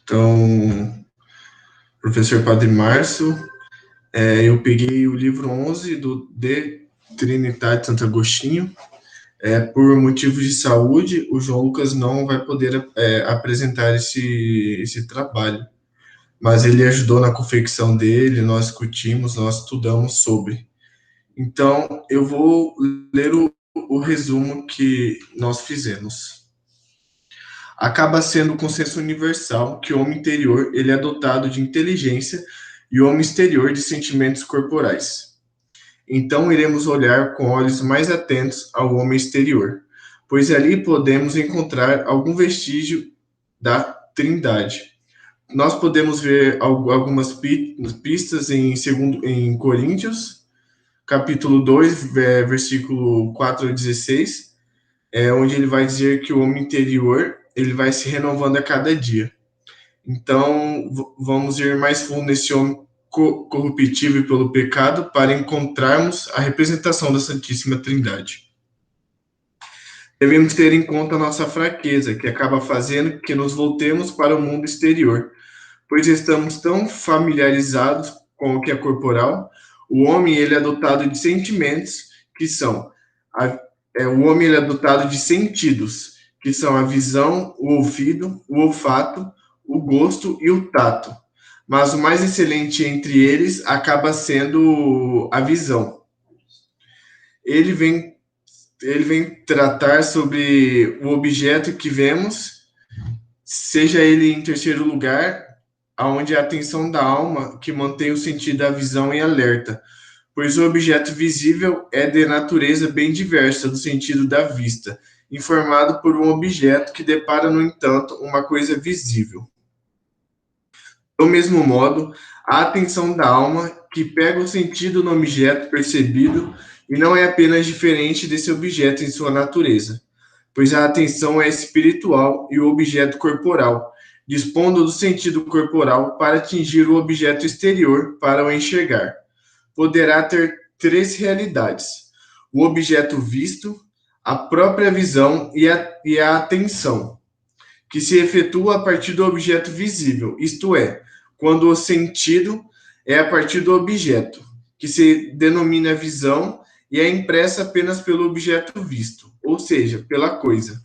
Então, professor Padre Márcio, eu peguei o livro 11 do De Trinitate Santo Agostinho. Por motivos de saúde, o João Lucas não vai poder apresentar esse trabalho, mas ele ajudou na confecção dele, nós discutimos, nós estudamos sobre. Então, eu vou ler o resumo que nós fizemos. Acaba sendo o consenso universal que o homem interior ele é dotado de inteligência e o homem exterior de sentimentos corporais. Então iremos olhar com olhos mais atentos ao homem exterior, pois ali podemos encontrar algum vestígio da Trindade. Nós podemos ver algumas pistas em Coríntios, capítulo 2, versículo 4 a 16, onde ele vai dizer que o homem interior ele vai se renovando a cada dia. Então, vamos ir mais fundo nesse homem corruptível pelo pecado para encontrarmos a representação da Santíssima Trindade. Devemos ter em conta a nossa fraqueza, que acaba fazendo que nos voltemos para o mundo exterior, pois estamos tão familiarizados com o que é corporal. O homem ele é dotado de sentimentos, que são o homem ele é dotado de sentidos, que são a visão, o ouvido, o olfato, o gosto e o tato. Mas o mais excelente entre eles acaba sendo a visão. Ele vem tratar sobre o objeto que vemos, seja ele em terceiro lugar, aonde a atenção da alma que mantém o sentido da visão em alerta, pois o objeto visível é de natureza bem diversa do sentido da vista, informado por um objeto que depara, no entanto, uma coisa visível. Do mesmo modo, a atenção da alma, que pega o sentido no objeto percebido, e não é apenas diferente desse objeto em sua natureza, pois a atenção é espiritual e o objeto corporal, dispondo do sentido corporal para atingir o objeto exterior para o enxergar. Poderá ter três realidades: o objeto visto, a própria visão e a atenção, que se efetua a partir do objeto visível, isto é, quando o sentido é a partir do objeto, que se denomina visão e é impressa apenas pelo objeto visto, ou seja, pela coisa.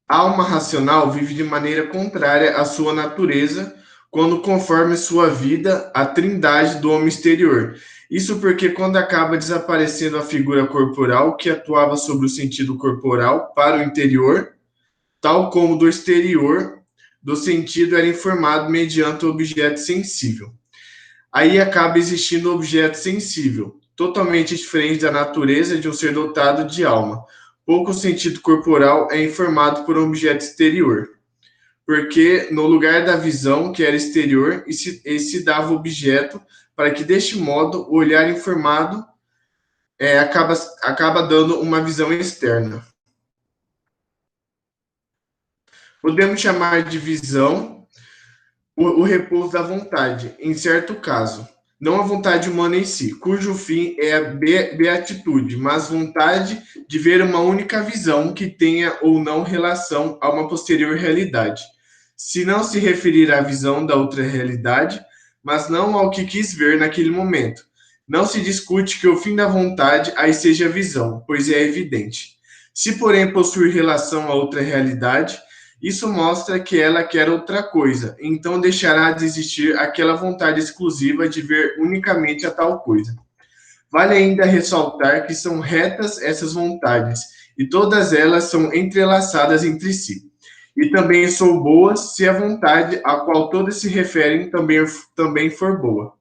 A alma racional vive de maneira contrária à sua natureza, quando conforme sua vida a trindade do homem exterior. Isso porque quando acaba desaparecendo a figura corporal que atuava sobre o sentido corporal para o interior, tal como do exterior, do sentido era informado mediante o objeto sensível. Aí acaba existindo o objeto sensível, totalmente diferente da natureza de um ser dotado de alma. Pouco sentido corporal é informado por um objeto exterior, porque no lugar da visão, que era exterior, esse dava objeto, para que deste modo o olhar informado acaba dando uma visão externa. Podemos chamar de visão o repouso da vontade, em certo caso, não a vontade humana em si, cujo fim é a beatitude, mas vontade de ver uma única visão que tenha ou não relação a uma posterior realidade. Se não se referir à visão da outra realidade, mas não ao que quis ver naquele momento. Não se discute que o fim da vontade aí seja a visão, pois é evidente. Se, porém, possuir relação a outra realidade, isso mostra que ela quer outra coisa, então deixará de existir aquela vontade exclusiva de ver unicamente a tal coisa. Vale ainda ressaltar que são retas essas vontades, e todas elas são entrelaçadas entre si. E também são boas se a vontade a qual todas se referem também for boa.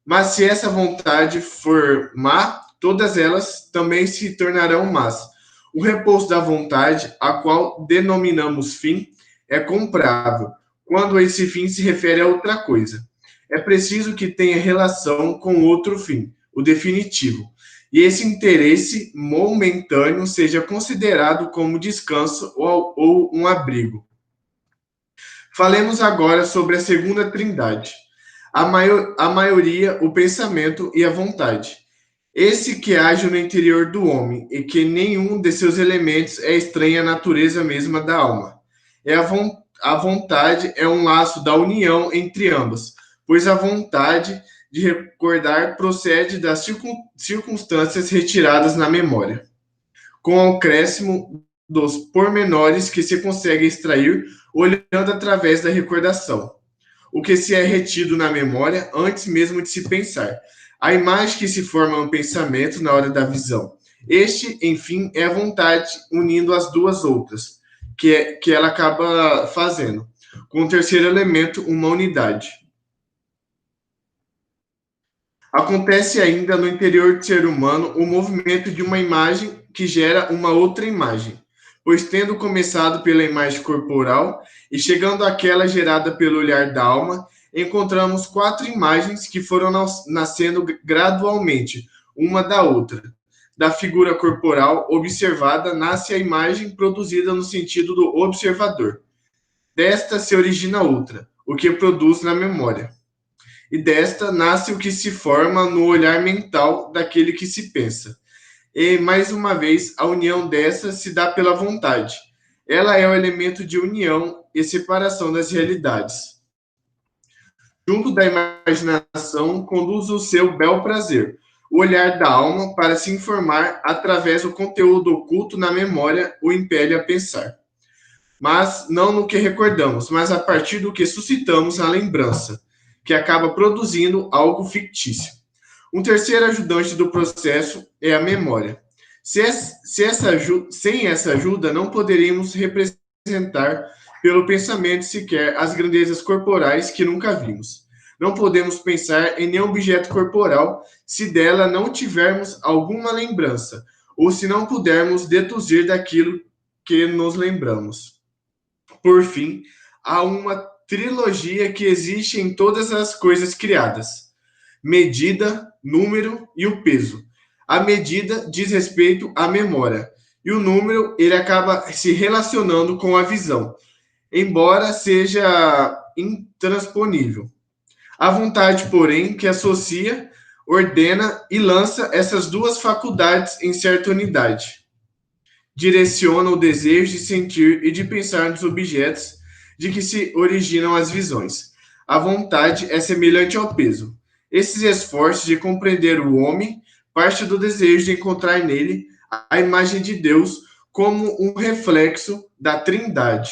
Mas se essa vontade for má, todas elas também se tornarão más. O repouso da vontade, a qual denominamos fim, é comprável, quando esse fim se refere a outra coisa. É preciso que tenha relação com outro fim, o definitivo, e esse interesse momentâneo seja considerado como descanso ou um abrigo. Falemos agora sobre a segunda trindade. A maioria, o pensamento e a vontade. Esse que age no interior do homem, e que nenhum de seus elementos é estranho à natureza mesma da alma. A vontade é um laço da união entre ambas, pois a vontade de recordar procede das circunstâncias retiradas na memória, com o acréscimo dos pormenores que se consegue extrair olhando através da recordação, o que se é retido na memória antes mesmo de se pensar. A imagem que se forma no pensamento na hora da visão. Este, enfim, é a vontade unindo as duas outras, que ela acaba fazendo. Com o terceiro elemento, uma unidade. Acontece ainda no interior do ser humano o movimento de uma imagem que gera uma outra imagem, pois tendo começado pela imagem corporal e chegando àquela gerada pelo olhar da alma, encontramos quatro imagens que foram nascendo gradualmente, uma da outra. Da figura corporal observada nasce a imagem produzida no sentido do observador. Desta se origina outra, o que produz na memória. E desta nasce o que se forma no olhar mental daquele que se pensa. E, mais uma vez, a união dessa se dá pela vontade. Ela é o elemento de união e separação das realidades. Junto da imaginação, conduz o seu bel prazer, o olhar da alma para se informar através do conteúdo oculto na memória o impele a pensar. Mas não no que recordamos, mas a partir do que suscitamos na lembrança, que acaba produzindo algo fictício. Um terceiro ajudante do processo é a memória. Sem essa ajuda, não poderíamos representar pelo pensamento sequer as grandezas corporais que nunca vimos. Não podemos pensar em nenhum objeto corporal se dela não tivermos alguma lembrança, ou se não pudermos deduzir daquilo que nos lembramos. Por fim, há uma trilogia que existe em todas as coisas criadas: medida, número e o peso. A medida diz respeito à memória, e o número ele acaba se relacionando com a visão, embora seja intransponível. A vontade, porém, que associa, ordena e lança essas duas faculdades em certa unidade. Direciona o desejo de sentir e de pensar nos objetos de que se originam as visões. A vontade é semelhante ao peso. Esses esforços de compreender o homem parte do desejo de encontrar nele a imagem de Deus como um reflexo da Trindade.